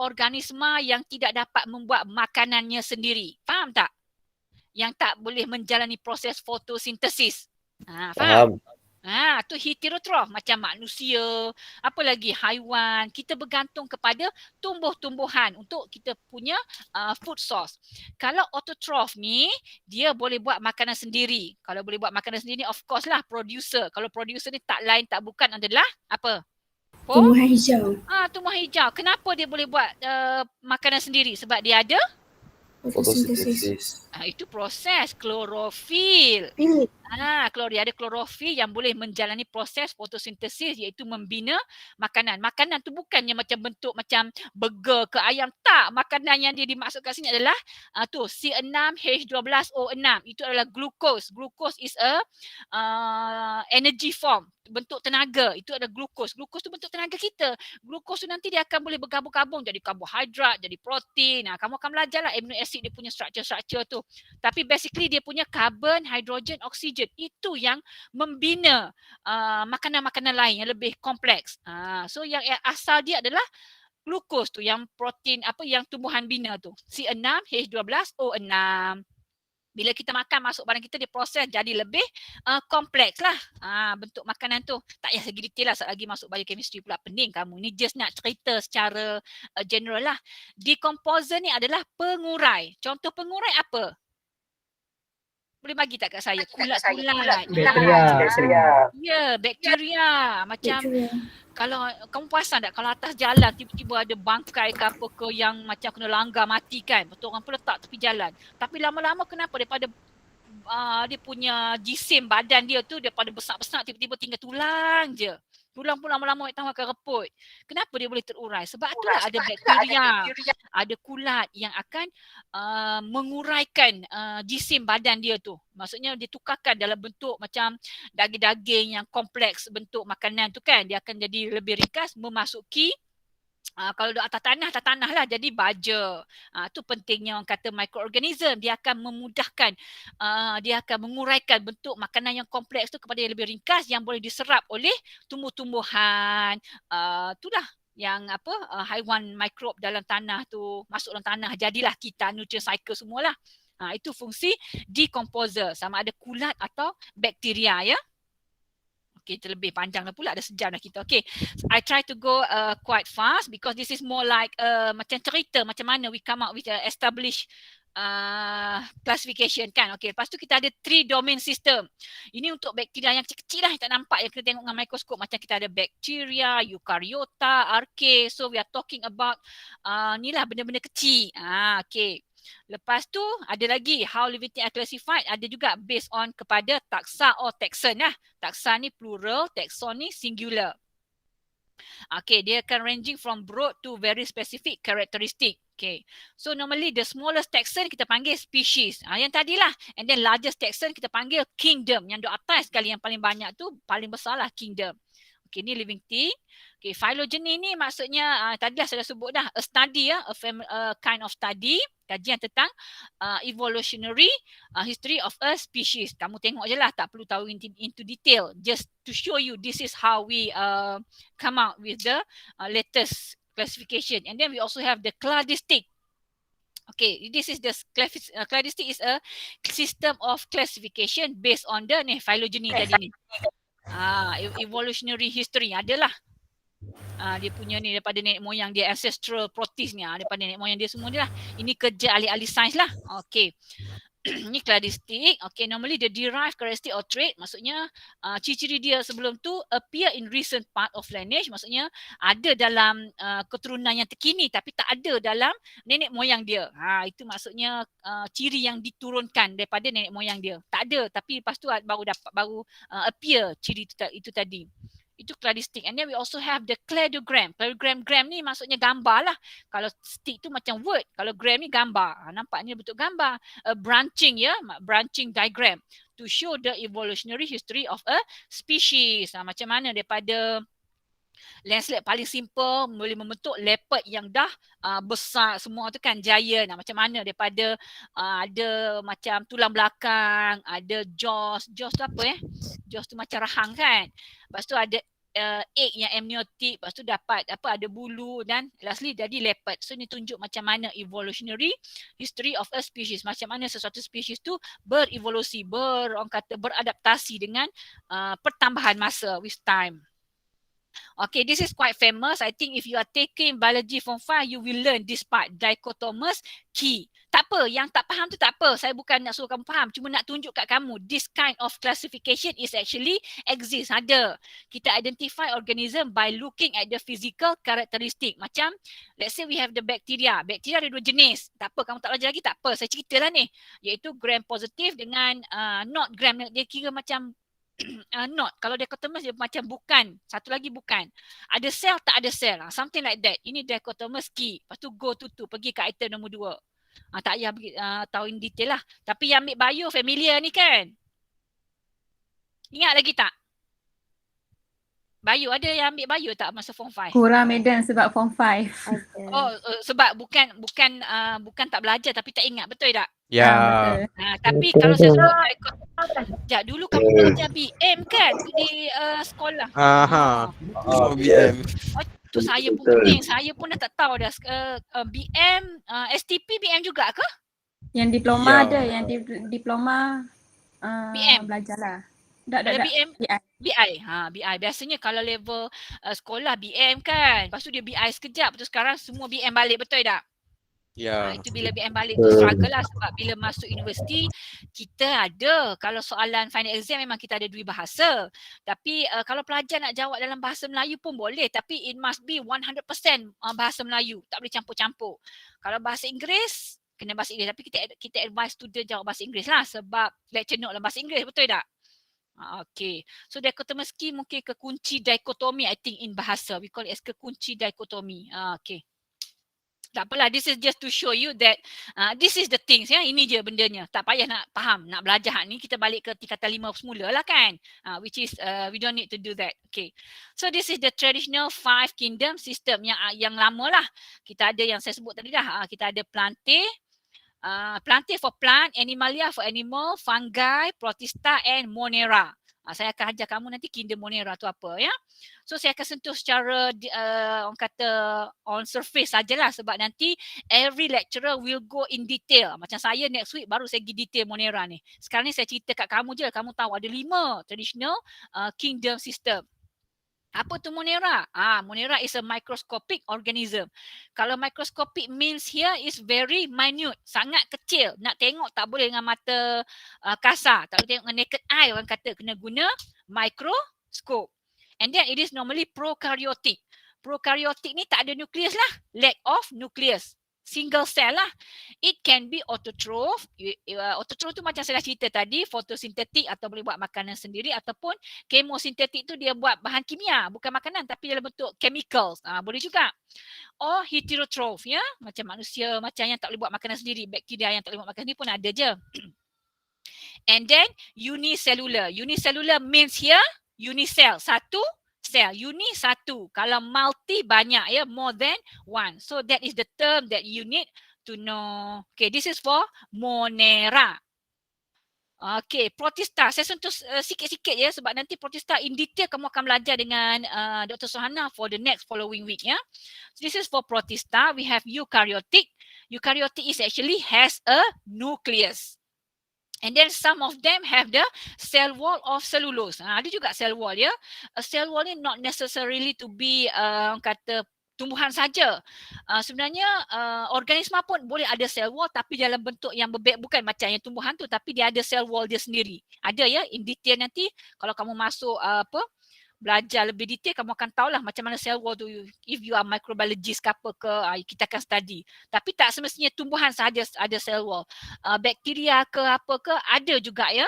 organisma yang tidak dapat membuat makanannya sendiri. Faham tak? Yang tak boleh menjalani proses fotosintesis. Faham? Tu heterotroph, macam manusia, apa lagi haiwan. Kita bergantung kepada tumbuh-tumbuhan untuk kita punya food source. Kalau autotroph ni, dia boleh buat makanan sendiri. Kalau boleh buat makanan sendiri, of course lah producer. Kalau producer ni tak lain tak bukan adalah apa? Tumbuhan hijau. Tumbuhan hijau. Kenapa dia boleh buat makanan sendiri? Sebab dia ada Fotosintesis. Itu proses klorofil. Kalau dia ada klorofil yang boleh menjalani proses fotosintesis, iaitu membina makanan. Makanan tu bukannya macam bentuk macam burger ke ayam. Tak. Makanan yang dia dimaksudkan sini adalah C6H12O6. Itu adalah glucose. Glucose is a energy form. Bentuk tenaga. Itu ada glucose. Glucose tu bentuk tenaga kita. Glucose tu nanti dia akan boleh bergabung-gabung jadi karbohidrat, jadi protein. Kamu akan belajar lah amino acid dia punya structure-structure tu. Tapi basically dia punya carbon, hydrogen, oksigen. Itu yang membina makanan-makanan lain yang lebih kompleks. So yang asal dia adalah glukos tu, yang protein yang tumbuhan bina tu. C6H12O6. Bila kita makan masuk badan kita, dia proses jadi lebih kompleks lah bentuk makanan tu. Tak payah segi detail lah, lagi masuk biochemistry pula pening kamu. Ni just nak cerita secara general lah. Decomposer ni adalah pengurai. Contoh pengurai apa? Boleh bagi tak kat saya? Kulat-kulat. Bakteria. Ya, bakteria. Macam kalau kamu perasan tak, kalau atas jalan tiba-tiba ada bangkai ke apa ke yang macam kena langgar mati kan. Betul, orang pun letak tepi jalan. Tapi lama-lama kenapa daripada dia punya jisim badan dia tu daripada besar-besar tiba-tiba tinggal tulang je. Tulang pun lama-lama tahu akan reput. Kenapa dia boleh terurai? Sebab itulah ada bakteria, ada kulat yang akan menguraikan jisim badan dia tu. Maksudnya dia tukarkan dalam bentuk macam daging-daging yang kompleks bentuk makanan tu kan. Dia akan jadi lebih ringkas memasuki kalau atas tanah lah jadi baja. Tu pentingnya orang kata microorganism. Dia akan memudahkan, dia akan menguraikan bentuk makanan yang kompleks tu kepada yang lebih ringkas yang boleh diserap oleh tumbuh-tumbuhan. Itulah yang haiwan mikrob dalam tanah tu masuk dalam tanah, jadilah kita nutrient cycle semualah. Itu fungsi decomposer, sama ada kulat atau bakteria ya. Okay, terlebih panjang dah pula, ada sejam dah kita. Okay, I try to go quite fast because this is more like macam cerita macam mana we come up with established classification kan. Okay, lepas tu kita ada 3 domain system. Ini untuk bakteria yang kecil-kecil lah, yang tak nampak, yang kita tengok dengan mikroskop. Macam kita ada bakteria, eukaryota, archaea. So we are talking about ni lah benda-benda kecil. Okay. Lepas tu ada lagi how living things are classified, ada juga based on kepada taxa or taxon lah. Taxa ni plural, taxon ni singular. Okay, dia akan ranging from broad to very specific characteristic. Okay, so normally the smallest taxon kita panggil species. Yang tadilah. And then largest taxon kita panggil kingdom. Yang di atas sekali yang paling banyak tu, paling besar lah kingdom. Okay, ni living thing. Okay, phylogeny ni maksudnya tadi dah saya dah sebut dah, a study a kind of study, kajian tentang evolutionary history of a species. Kamu tengok je lah, tak perlu tahu into detail. Just to show you this is how we come out with the latest classification. And then we also have the cladistic. Okay, this is the cladistic is a system of classification based on the phylogeny tadi ni. Evolutionary history adalah dia punya ni daripada nenek moyang dia, ancestral protist ni daripada nenek moyang dia semua ni lah. Ini kerja ahli-ahli sains lah. Okay. Ni cladistic. Okay, normally the derived characteristic or trait, maksudnya ciri-ciri dia sebelum tu appear in recent part of lineage, maksudnya ada dalam keturunan yang terkini tapi tak ada dalam nenek moyang dia. Itu maksudnya ciri yang diturunkan daripada nenek moyang dia. Tak ada tapi lepas tu baru appear ciri itu tadi. Itu cladistic. And then we also have the cladogram. Cladogram ni maksudnya gambar lah. Kalau stick tu macam word. Kalau gram ni gambar. Nampak ni bentuk gambar. Branching ya. Branching diagram. To show the evolutionary history of a species. Macam mana daripada landslide paling simple boleh membentuk leopard yang dah besar semua tu kan, giant. Macam mana daripada ada macam tulang belakang, ada jaws. Jaws tu apa Jaws tu macam rahang kan. Lepas tu ada egg yang amniotic, lepas tu dapat ada bulu dan lastly jadi leopard. So ni tunjuk macam mana evolutionary history of a species. Macam mana sesuatu species tu berevolusi, orang kata beradaptasi dengan pertambahan masa with time. Okay, this is quite famous. I think if you are taking biology form 5, you will learn this part, dichotomous key. Tak apa, yang tak faham tu tak apa. Saya bukan nak suruh kamu faham, cuma nak tunjuk kat kamu this kind of classification is actually exist, ada. Kita identify organism by looking at the physical characteristic. Macam let's say we have the bacteria. Bacteria ada 2 jenis. Tak apa, kamu tak belajar lagi tak apa. Saya ceritalah ni. Iaitu gram positif dengan not gram. Dia kira macam not. Kalau dichotomous dia macam bukan. Satu lagi bukan. Ada sel tak ada sel. Something like that. Ini dichotomous key. Lepas tu go to 2. Pergi ke item nombor 2. Tak payah tahu in detail lah. Tapi yang ambil bio familiar ni kan. Ingat lagi tak? Bio ada yang ambil bio tak masa form 5? Kurang Medan sebab form 5. Oh, sebab bukan tak belajar tapi tak ingat, betul tak? Ya. Betul. Tapi kalau saya sebut sekejap dulu kamu belajar BM kan di sekolah. BM. Tu saya pun pening. Saya pun dah tak tahu dah. BM, STP BM juga ke? Yang diploma Ya. ada, yang diploma BM. belajarlah. Ada BM? BI. BI. BI. Biasanya kalau level sekolah BM kan. Lepas tu dia BI sekejap. Lepas tu sekarang semua BM balik, betul tak? Ya. Itu bila BM balik tu struggle lah sebab bila masuk universiti kita ada, kalau soalan final exam memang kita ada 2 bahasa. Tapi kalau pelajar nak jawab dalam bahasa Melayu pun boleh, tapi it must be 100% bahasa Melayu. Tak boleh campur-campur. Kalau bahasa Inggeris, kena bahasa Inggeris. Tapi kita advise student jawab bahasa Inggeris lah sebab lecture note dalam bahasa Inggeris, betul tak? Okay. So dichotomous key mungkin kekunci dikotomi I think in bahasa. We call it as kekunci dikotomi. Okay. Tak apalah, this is just to show you that this is the things ya. Ini je bendanya. Tak payah nak faham, nak belajar ni kita balik ke tingkatan 5 semula lah kan. Which is we don't need to do that. Okay. So this is the traditional 5 kingdom system yang lama lah. Kita ada yang saya sebut tadi dah. Kita ada plantae. Plantae for plant, animalia for animal, fungi, protista and monera. Saya akan ajar kamu nanti kingdom Monera tu apa ya. So saya akan sentuh secara orang kata on surface sajalah sebab nanti every lecturer will go in detail. Macam saya next week baru saya pergi detail Monera ni. Sekarang ni saya cerita kat kamu je, kamu tahu ada 5 traditional kingdom system. Apa tu Monera? Monera is a microscopic organism. Kalau microscopic means here is very minute, sangat kecil. Nak tengok tak boleh dengan mata kasar, tak boleh tengok dengan naked eye, orang kata kena guna microscope. And then it is normally prokaryotic. Prokaryotic ni tak ada nukleus lah, lack of nucleus. Single cell lah. It can be autotroph. Autotroph tu macam saya dah cerita tadi, fotosintetik atau boleh buat makanan sendiri, ataupun kemosintetik tu dia buat bahan kimia, bukan makanan tapi dalam bentuk chemicals. Boleh juga. Or heterotroph ya, macam manusia macam yang tak boleh buat makanan sendiri, bakteria yang tak boleh buat makanan sendiri pun ada je. And then unicellular. Unicellular means here unicell, satu cell. Uni satu. Kalau multi banyak ya, more than one. So that is the term that you need to know. Okay, this is for Monera. Okay, protista. Saya sentuh sikit-sikit ya sebab nanti protista in detail kamu akan belajar dengan Dr. Sohana for the next following week ya. So this is for protista. We have eukaryotic. Eukaryotic is actually has a nucleus. And then some of them have the cell wall of cellulose. Ada juga cell wall ya. A cell wall ni not necessarily to be kata tumbuhan saja. Sebenarnya organisma pun boleh ada cell wall tapi dalam bentuk yang bukan macam yang tumbuhan tu, tapi dia ada cell wall dia sendiri. Ada ya, in detail nanti kalau kamu masuk belajar lebih detail, kamu akan tahulah macam mana cell wall tu. If you are microbiologist ke apa ke, kita akan study. Tapi tak semestinya tumbuhan sahaja ada cell wall. Bakteria ke apa ke ada juga ya.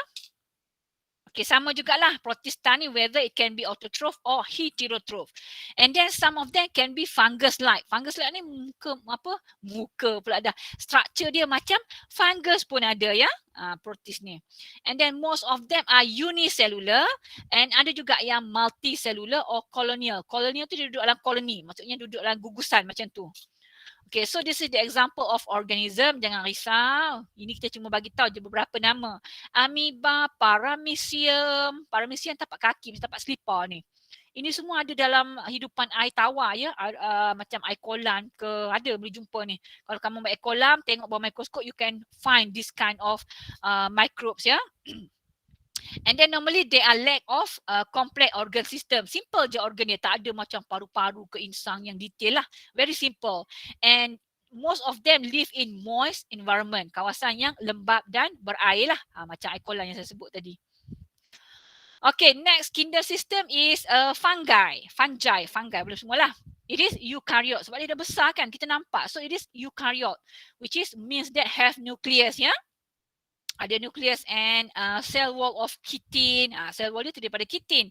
Okay, sama jugalah protista ni, whether it can be autotroph or heterotroph. And then some of them can be fungus-like. Fungus-like ni muka pula dah. Structure dia macam fungus pun ada ya, protis ni. And then most of them are unicellular, and ada juga yang multicellular or colonial. Colonial tu dia duduk dalam koloni, maksudnya duduk dalam gugusan macam tu. Okay, so this is the example of organism. Jangan risau. Ini kita cuma bagi tahu je beberapa nama. Amoeba, paramecium. Paramecium tapak kaki, tapak selipar ni. Ini semua ada dalam hidupan air tawar ya. Macam air kolam ke, ada boleh jumpa ni. Kalau kamu buat air kolam, tengok bawah mikroskop, you can find this kind of microbes ya. And then normally they are lack of complex organ system. Simple je organ dia, tak ada macam paru-paru ke insang yang detail lah. Very simple. And most of them live in moist environment, kawasan yang lembap dan berair lah. Macam air kolam yang saya sebut tadi. Okay, next kingdom system is fungi. Fungi boleh semualah. It is eukaryote sebab dia dah besar kan, kita nampak. So it is eukaryote, which is means that have nucleus ya. Ada nucleus and cell wall of chitin. Cell wall dia tu daripada chitin.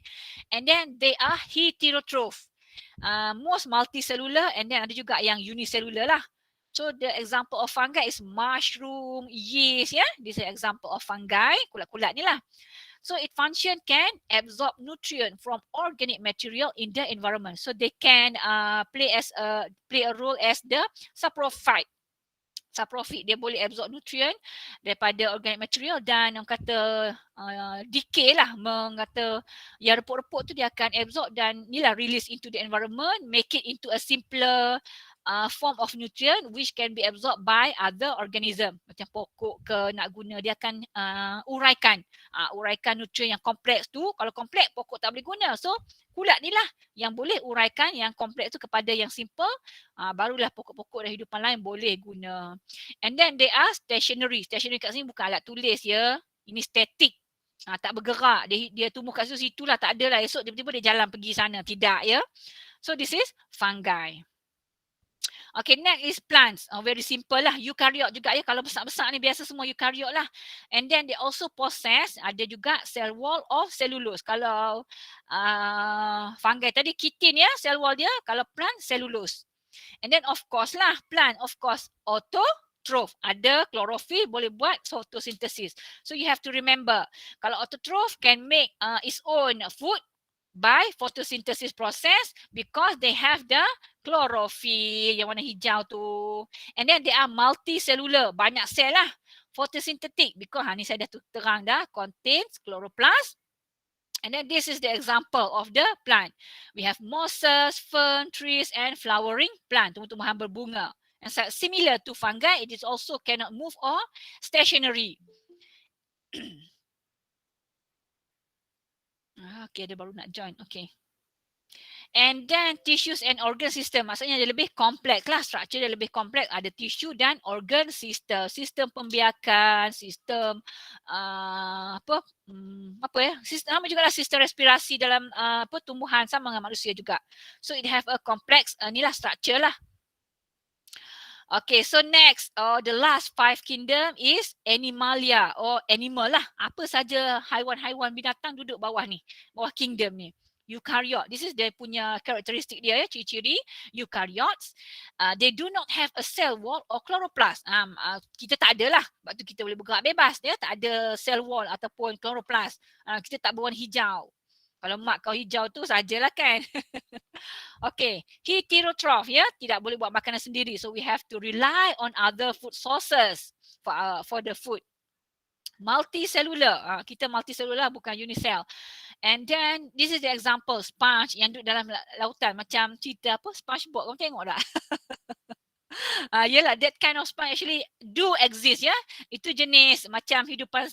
And then they are heterotroph. Most multicellular, and then ada juga yang unicellular lah. So the example of fungi is mushroom, yeast ya. This is example of fungi, kulat-kulat ni lah. So it function can absorb nutrient from organic material in the environment. So they can play a role as the saprophyte. Saprophyte dia boleh absorb nutrient daripada organic material dan orang kata decay lah, mengata yang repot-repot tu dia akan absorb dan inilah release into the environment, make it into a simpler form of nutrient which can be absorbed by other organism. Macam pokok ke nak guna, dia akan uraikan nutrient yang kompleks tu. Kalau kompleks pokok tak boleh guna. So kulat ni lah yang boleh uraikan yang kompleks tu kepada yang simple, barulah pokok-pokok dan hidupan lain boleh guna. And then they are stationary. Stationary kat sini bukan alat tulis ya. Ini static. Tak bergerak. Dia tumbuh kat situ lah, tak ada lah. Esok tiba-tiba dia jalan pergi sana. Tidak ya. So this is fungi. Okay, next is plants. Very simple lah. Eukaryote juga ya. Kalau besar-besar ni biasa semua eukaryote lah. And then they also possess, ada juga cell wall of cellulose. Kalau fungi tadi chitin ya, cell wall dia. Kalau plant, cellulose. And then of course lah, plant of course autotroph. Ada chlorophyll, boleh buat photosynthesis. So you have to remember, kalau autotroph can make its own food by photosynthesis process because they have the chlorophyll yang warna hijau tu. And then they are multicellular, banyak sel lah. Photosynthetic because ni saya dah terang dah, contains chloroplast, And then this is the example of the plant. We have mosses, fern, trees, and flowering plant, tumbuh-tumbuhan berbunga. And similar to fungi, it is also cannot move or stationary. Okay, dia baru nak join. Okay. And then tissues and organ system. Maksudnya dia lebih kompleks lah. Struktur dia lebih kompleks. Ada tissue dan organ system. Sistem pembiakan, sistem sistem sama juga lah sistem respirasi dalam tumbuhan sama dengan manusia juga. So it have a complex inilah structure lah. Okay, so next, the last 5 kingdom is animalia or animal lah. Apa saja haiwan-haiwan binatang duduk bawah ni, bawah kingdom ni. Eukaryote, this is dia punya karakteristik dia ya, ciri-ciri eukaryotes. They do not have a cell wall or chloroplast. Kita tak ada lah, sebab tu kita boleh bergerak bebas. Dia tak ada cell wall ataupun chloroplast. Kita tak berwarna hijau. Kalau mak kau hijau tu sajalah kan. Okay, heterotroph ya, tidak boleh buat makanan sendiri. So we have to rely on other food sources for the food. Multicellular, kita multicellular bukan unicell. And then this is the example sponge yang duduk dalam lautan macam cerita apa SpongeBob, kamu tengok tak? Yelah, that kind of sponge actually do exist ya. Itu jenis macam hidupan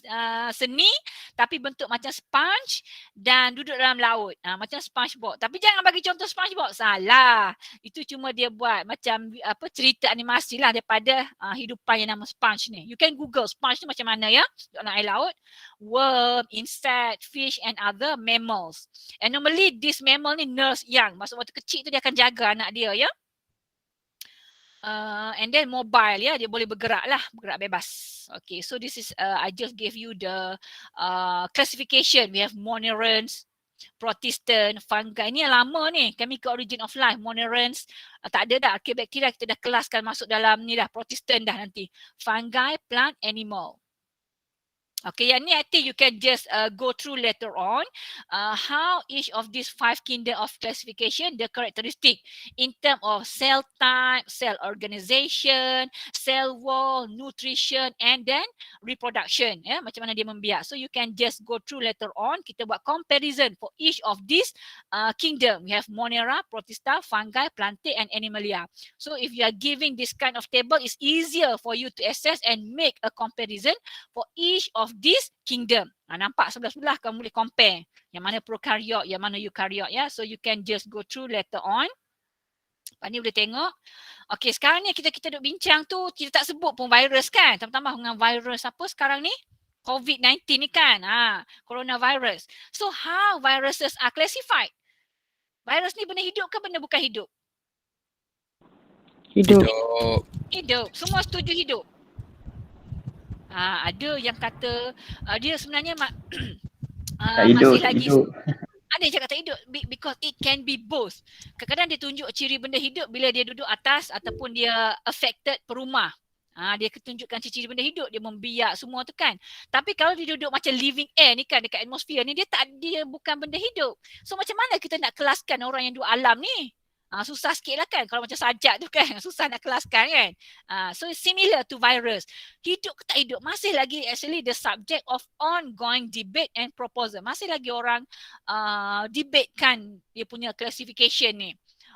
seni tapi bentuk macam sponge dan duduk dalam laut. Macam SpongeBob. Tapi jangan bagi contoh SpongeBob, salah. Itu cuma dia buat macam cerita animasi lah daripada hidupan yang nama sponge ni. You can Google sponge tu macam mana ya. Duduk dalam air laut. Worm, insect, fish and other mammals. And normally this mammal ni nurse young. Maksud waktu kecil tu dia akan jaga anak dia ya. And then mobile ya, dia boleh bergerak lah, bergerak bebas. Okay, so this is I just gave you the classification. We have monerans, protistan, fungi. Ini yang lama ni, chemical origin of life, monerans. Tak ada dah, archaebacteria kita dah kelaskan masuk dalam ni dah, protistan dah nanti. Fungi, plant, animal. Okay, yang ni I think you can just go through later on how each of these 5 kingdom of classification, the characteristic in terms of cell type, cell organization, cell wall, nutrition and then reproduction. Ya, macam mana dia membiak. So you can just go through later on. Kita buat comparison for each of these kingdom. We have Monera, Protista, Fungi, Plantae and Animalia. So if you are giving this kind of table, it's easier for you to assess and make a comparison for each of this kingdom. Nampak sebelah-sebelah kamu boleh compare yang mana prokaryote, yang mana eukaryote ya. So you can just go through later on. Lepas ni boleh tengok. Okay, sekarang ni kita duk bincang tu, kita tak sebut pun virus kan. Tambah-tambah dengan virus apa sekarang ni? COVID-19 ni kan. Coronavirus. So how viruses are classified? Virus ni benda hidup ke benda bukan hidup? Hidup. Hidup. Semua setuju hidup. Ada yang kata dia sebenarnya hidup, masih lagi hidup. ada yang cakap tak hidup because it can be both. Kadang-kadang dia tunjuk ciri benda hidup bila dia duduk atas ataupun dia affected perumah. Dia tunjukkan ciri-ciri benda hidup, dia membiak semua tu kan. Tapi kalau dia duduk macam living air ni kan dekat atmosfer ni, dia bukan benda hidup. So macam mana kita nak kelaskan orang yang duduk alam ni? Susah sikit lah kan kalau macam sajak tu kan, susah nak kelaskan kan. So similar to virus, hidup ke tak hidup masih lagi actually the subject of ongoing debate and proposal. Masih lagi orang debatekan dia punya classification ni.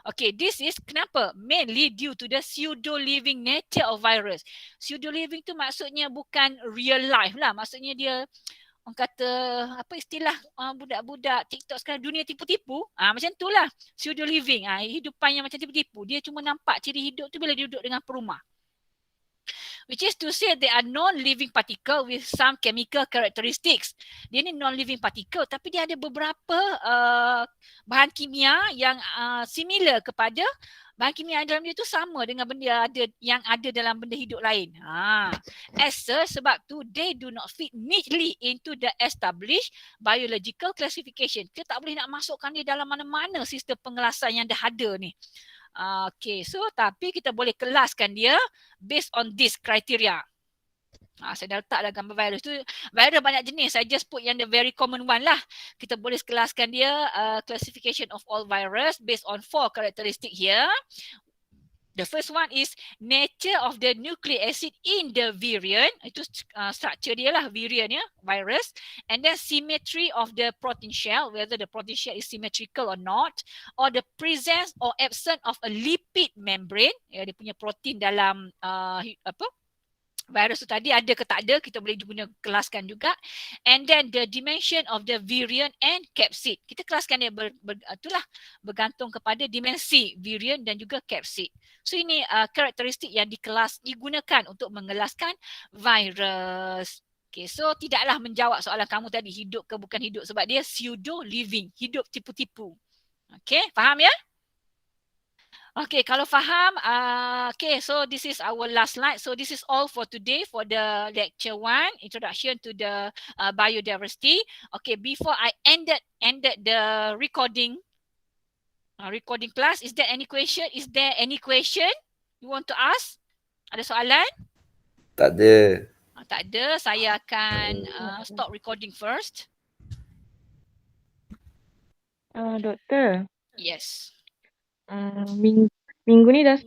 Okay, this is kenapa? Mainly due to the pseudo-living nature of virus. Pseudo-living tu maksudnya bukan real life lah, maksudnya dia orang kata apa istilah budak-budak TikTok sekarang, dunia tipu-tipu. Macam tu lah pseudo living. Hidupan yang macam tipu-tipu. Dia cuma nampak ciri hidup tu bila dia duduk dengan perumah. Which is to say they are non-living particle with some chemical characteristics. Dia ni non-living particle tapi dia ada beberapa bahan kimia yang similar kepada bahan kimia dalam dia tu sama dengan benda yang ada dalam benda hidup lain. Sebab tu they do not fit neatly into the established biological classification. Kita tak boleh nak masukkan dia dalam mana-mana sistem pengelasan yang dah ada ni. Okay, so tapi kita boleh kelaskan dia based on this criteria. Saya dah letak dah gambar virus tu. Virus banyak jenis. Saya just put yang the very common one lah. Kita boleh kelaskan dia classification of all virus based on 4 characteristic here. The first one is nature of the nucleic acid in the virion. Itu structure dia lah, virion ya, virus. And then symmetry of the protein shell, whether the protein shell is symmetrical or not, or the presence or absence of a lipid membrane. Ya, dia punya protein dalam virus tu tadi ada ke tak ada, kita boleh guna kelaskan juga. And then the dimension of the virion and capsid. Kita kelaskan dia itulah bergantung kepada dimensi virion dan juga capsid. So ini karakteristik yang digunakan untuk mengelaskan virus. Okay, so tidaklah menjawab soalan kamu tadi hidup ke bukan hidup, sebab dia pseudo living, hidup tipu-tipu. Okay, faham ya? Okay, kalau faham, okay, so this is our last slide. So this is all for today for the lecture 1, introduction to the biodiversity. Okay, before I ended the recording class, is there any question? You want to ask? Ada soalan? Tak ada. Tak ada, saya akan stop recording first. Doktor. Yes. Minggu ni dah